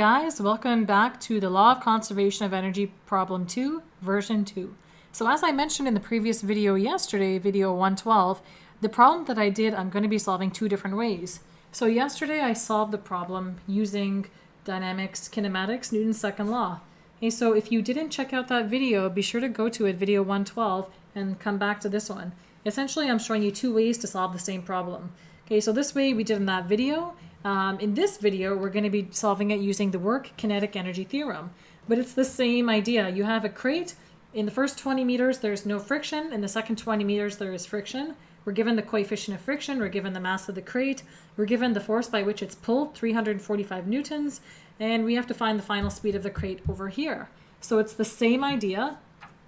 guys, welcome back to the Law of Conservation of Energy Problem 2, version 2. So as I mentioned in the previous video yesterday, video 112, the problem that I did, I'm going to be solving two different ways. So yesterday I solved the problem using dynamics, kinematics, Newton's second law. Okay, so if you didn't check out that video, be sure to go to it, video 112, and come back to this one. Essentially, I'm showing you two ways to solve the same problem. Okay, so this way we did in that video. In this video, we're going to be solving it using the work-kinetic energy theorem. But it's the same idea. You have a crate. In the first 20 meters, there's no friction. In the second 20 meters, there is friction. We're given the coefficient of friction. We're given the mass of the crate. We're given the force by which it's pulled, 345 newtons. And we have to find the final speed of the crate over here. So it's the same idea.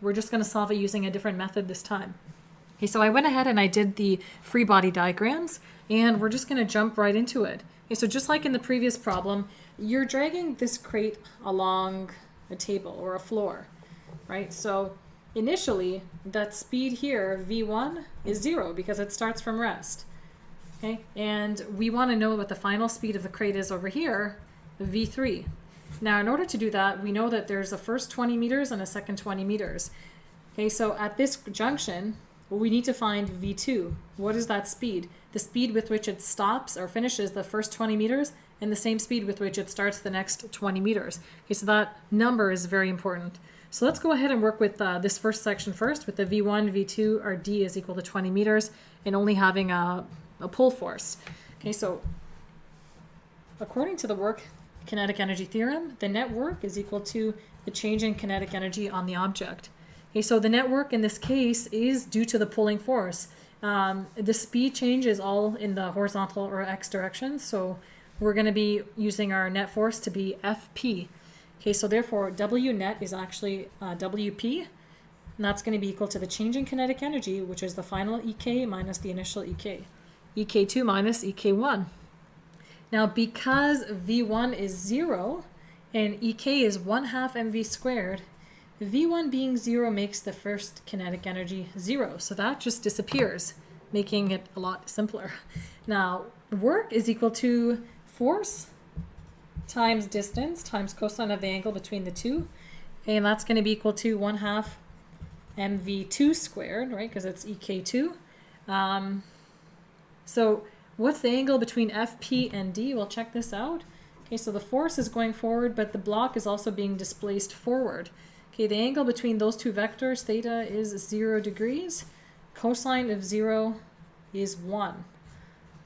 We're just going to solve it using a different method this time. Okay, so I went ahead and I did the free body diagrams, and we're just going to jump right into it. Okay, so just like in the previous problem, you're dragging this crate along a table or a floor, right? So initially, that speed here, V1, is 0 because it starts from rest. Okay, and we want to know what the final speed of the crate is over here, V3. Now, in order to do that, we know that there's a first 20 meters and a second 20 meters. Okay, so at this junction, we need to find V2. What is that speed? The speed with which it stops or finishes the first 20 meters and the same speed with which it starts the next 20 meters. Okay, so that number is very important. So let's go ahead and work with this first section first with the V1, V2, our D is equal to 20 meters and only having a pull force. Okay, so according to the work-kinetic energy theorem, the net work is equal to the change in kinetic energy on the object. Okay, so the net work in this case is due to the pulling force. The speed change is all in the horizontal or x direction, so we're going to be using our net force to be Fp. Okay, so therefore W net is actually Wp, and that's going to be equal to the change in kinetic energy, which is the final Ek minus the initial Ek. Ek2 minus Ek1. Now, because V1 is 0 and Ek is 1/2 mv squared, V1 being 0 makes the first kinetic energy 0. So that just disappears, making it a lot simpler. Now, work is equal to force times distance times cosine of the angle between the two. And that's going to be equal to 1/2 mv2 squared, right? Because it's Ek2. So what's the angle between Fp and D? We'll check this out. Okay, so the force is going forward, but the block is also being displaced forward. Okay, the angle between those two vectors, theta, is 0 degrees. Cosine of 0 is 1.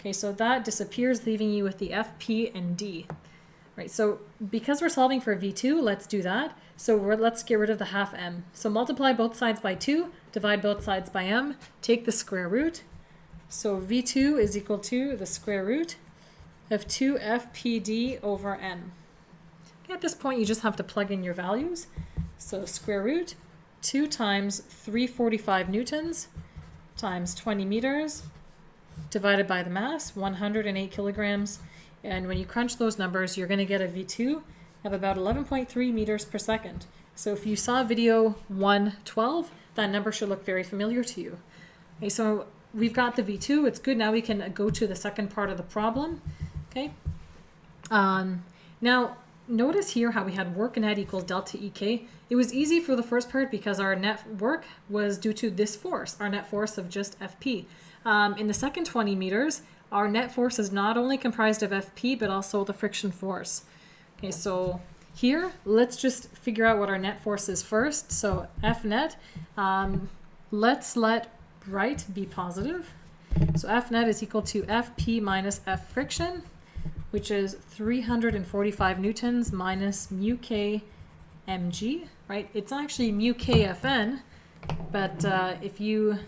Okay, so that disappears, leaving you with the Fp and D. Right, so because we're solving for V2, let's do that. So let's get rid of the 1/2 m. So multiply both sides by 2, divide both sides by m, take the square root. So V2 is equal to the square root of 2 FPD over n. Okay, at this point, you just have to plug in your values. So square root 2 times 345 newtons times 20 meters divided by the mass, 108 kilograms. And when you crunch those numbers, you're going to get a V2 of about 11.3 meters per second. So if you saw video 112, that number should look very familiar to you. Okay, so we've got the V2. It's good. Now we can go to the second part of the problem. Okay. Now, notice here how we had work net equals delta Ek. It was easy for the first part because our net work was due to this force, our net force of just Fp. In the second 20 meters, our net force is not only comprised of Fp, but also the friction force. Okay, so here, let's just figure out what our net force is first. So F net, let's let right be positive. So F net is equal to Fp minus F friction, which is 345 newtons minus mu k mg, right? It's actually mu k Fn, but if you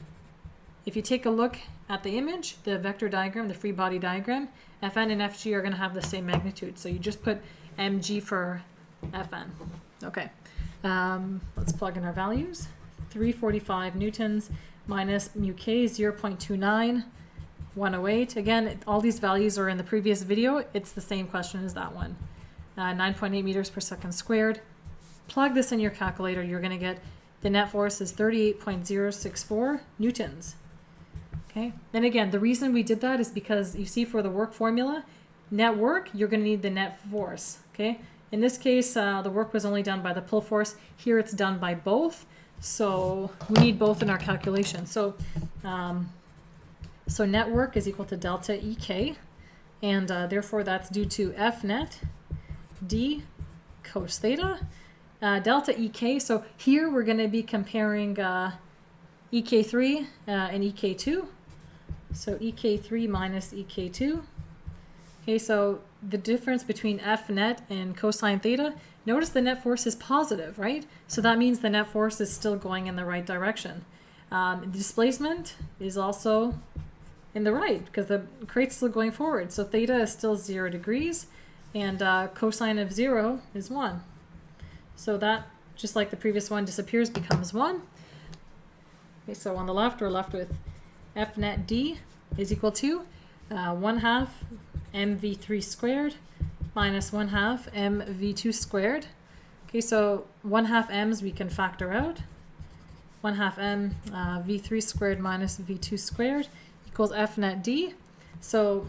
take a look at the image, the vector diagram, the free body diagram, Fn and Fg are going to have the same magnitude. So you just put mg for Fn. Okay, let's plug in our values. 345 newtons minus mu k, 0.29. 108. Again, all these values are in the previous video. It's the same question as that one. 9.8 meters per second squared. Plug this in your calculator. You're going to get the net force is 38.064 newtons. Okay. Then again, the reason we did that is because you see for the work formula, net work, you're going to need the net force. Okay. In this case, the work was only done by the pull force. Here it's done by both. So we need both in our calculation. So, so net work is equal to delta EK, and therefore that's due to F net D cos theta. Delta EK, so here we're going to be comparing EK3 and EK2. So EK3 minus EK2. Okay, so the difference between F net and cosine theta, notice the net force is positive, right? So that means the net force is still going in the right direction. The displacement is also in the right because the crate's still going forward. So theta is still 0 degrees, and cosine of 0 is 1. So that, just like the previous one, disappears, becomes 1. Okay, so on the left, we're left with F net D is equal to 1/2 mv3 squared minus 1/2 mv2 squared. Okay, so 1/2 m's we can factor out. 1/2 m v3 squared minus v2 squared equals F net D. So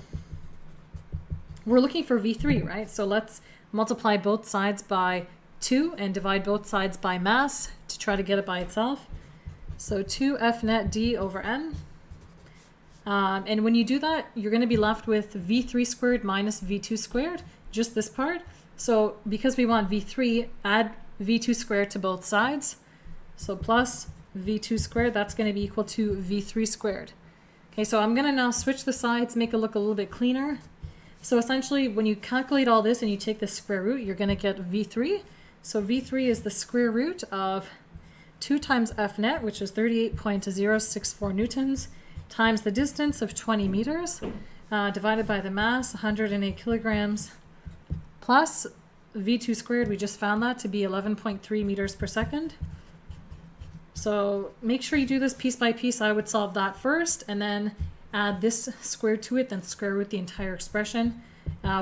we're looking for v3, right? So let's multiply both sides by 2 and divide both sides by mass to try to get it by itself. So 2 F net D over m. And when you do that, you're going to be left with v3 squared minus v2 squared, just this part. So because we want v3, add v2 squared to both sides. So plus v2 squared, that's going to be equal to v3 squared. Okay, so I'm going to now switch the sides, make it look a little bit cleaner. So essentially, when you calculate all this and you take the square root, you're going to get v3. So v3 is the square root of 2 times F net, which is 38.064 newtons, times the distance of 20 meters, divided by the mass, 108 kilograms, plus v2 squared, we just found that to be 11.3 meters per second. So make sure you do this piece by piece. I would solve that first, and then add this squared to it, then square root the entire expression.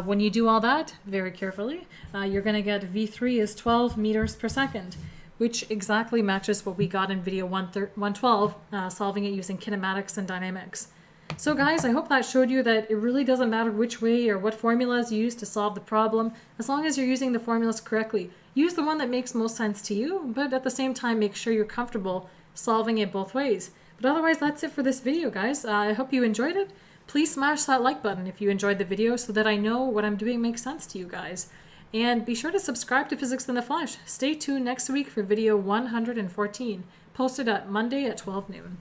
When you do all that, very carefully, you're going to get v3 is 12 meters per second, which exactly matches what we got in video 112, solving it using kinematics and dynamics. So guys, I hope that showed you that it really doesn't matter which way or what formulas you use to solve the problem, as long as you're using the formulas correctly. Use the one that makes most sense to you, but at the same time, make sure you're comfortable solving it both ways. But otherwise, that's it for this video, guys. I hope you enjoyed it. Please smash that like button if you enjoyed the video so that I know what I'm doing makes sense to you guys. And be sure to subscribe to Physics in the Flesh. Stay tuned next week for video 114, posted at Monday at 12 noon.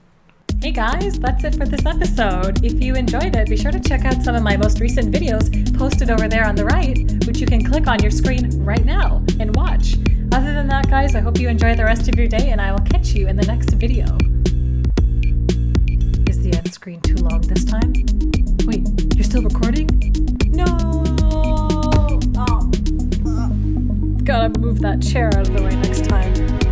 Hey guys, that's it for this episode. If you enjoyed it, be sure to check out some of my most recent videos posted over there on the right, which you can click on your screen right now and watch. Other than that, guys, I hope you enjoy the rest of your day, and I will catch you in the next video. Is the end screen too long this time? Wait, you're still recording? No! Oh. Gotta move that chair out of the way next time.